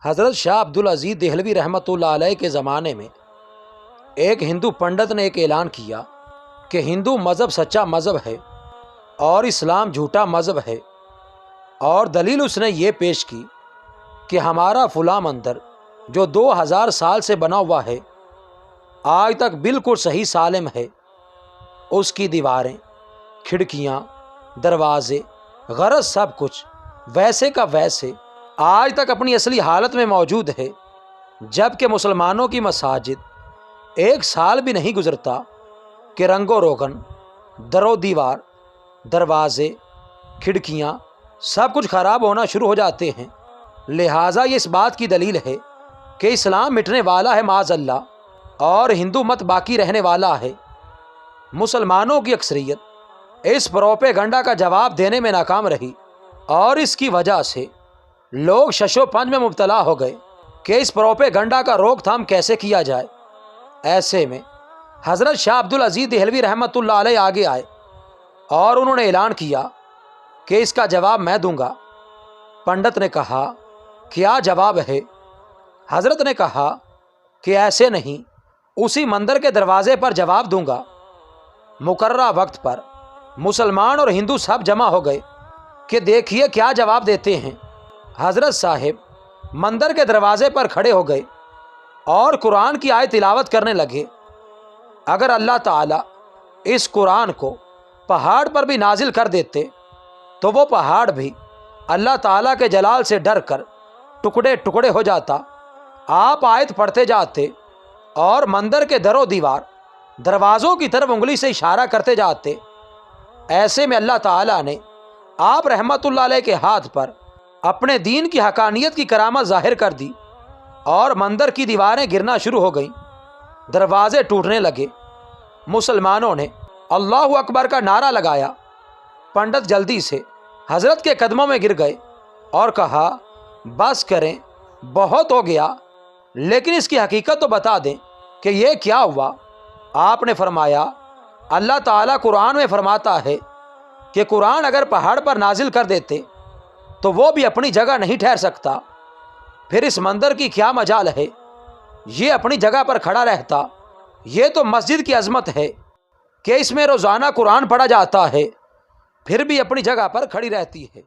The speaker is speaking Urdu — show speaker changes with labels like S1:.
S1: حضرت شاہ عبدالعزیز دہلوی رحمۃ اللہ علیہ کے زمانے میں ایک ہندو پنڈت نے ایک اعلان کیا کہ ہندو مذہب سچا مذہب ہے اور اسلام جھوٹا مذہب ہے، اور دلیل اس نے یہ پیش کی کہ ہمارا فلاں مندر جو 2000 سال سے بنا ہوا ہے آج تک بالکل صحیح سالم ہے، اس کی دیواریں، کھڑکیاں، دروازے، غرض سب کچھ ویسے کا ویسے آج تک اپنی اصلی حالت میں موجود ہے، جبکہ مسلمانوں کی مساجد 1 سال بھی نہیں گزرتا کہ رنگ و روغن، در و دیوار، دروازے، کھڑکیاں سب کچھ خراب ہونا شروع ہو جاتے ہیں۔ لہٰذا یہ اس بات کی دلیل ہے کہ اسلام مٹنے والا ہے معاذ اللہ، اور ہندو مت باقی رہنے والا ہے۔ مسلمانوں کی اکثریت اس پروپیگنڈا کا جواب دینے میں ناکام رہی، اور اس کی وجہ سے لوگ شش و پنج میں مبتلا ہو گئے کہ اس پروپیگنڈا کا روک تھام کیسے کیا جائے۔ ایسے میں حضرت شاہ عبدالعزیز دہلوی رحمۃ اللہ علیہ آگے آئے اور انہوں نے اعلان کیا کہ اس کا جواب میں دوں گا۔ پنڈت نے کہا، کیا جواب ہے؟ حضرت نے کہا کہ ایسے نہیں، اسی مندر کے دروازے پر جواب دوں گا۔ مقررہ وقت پر مسلمان اور ہندو سب جمع ہو گئے کہ دیکھیے کیا جواب دیتے ہیں۔ حضرت صاحب مندر کے دروازے پر کھڑے ہو گئے اور قرآن کی آیت تلاوت کرنے لگے۔ اگر اللہ تعالیٰ اس قرآن کو پہاڑ پر بھی نازل کر دیتے تو وہ پہاڑ بھی اللہ تعالیٰ کے جلال سے ڈر کر ٹکڑے ٹکڑے ہو جاتا۔ آپ آیت پڑھتے جاتے اور مندر کے در و دیوار، دروازوں کی طرف انگلی سے اشارہ کرتے جاتے۔ ایسے میں اللہ تعالیٰ نے آپ رحمت اللہ علیہ کے ہاتھ پر اپنے دین کی حقانیت کی کرامت ظاہر کر دی، اور مندر کی دیواریں گرنا شروع ہو گئیں، دروازے ٹوٹنے لگے۔ مسلمانوں نے اللہ اکبر کا نعرہ لگایا۔ پنڈت جلدی سے حضرت کے قدموں میں گر گئے اور کہا، بس کریں، بہت ہو گیا، لیکن اس کی حقیقت تو بتا دیں کہ یہ کیا ہوا۔ آپ نے فرمایا، اللہ تعالیٰ قرآن میں فرماتا ہے کہ قرآن اگر پہاڑ پر نازل کر دیتے تو وہ بھی اپنی جگہ نہیں ٹھہر سکتا، پھر اس مندر کی کیا مجال ہے، یہ اپنی جگہ پر کھڑا رہتا۔ یہ تو مسجد کی عظمت ہے کہ اس میں روزانہ قرآن پڑھا جاتا ہے، پھر بھی اپنی جگہ پر کھڑی رہتی ہے۔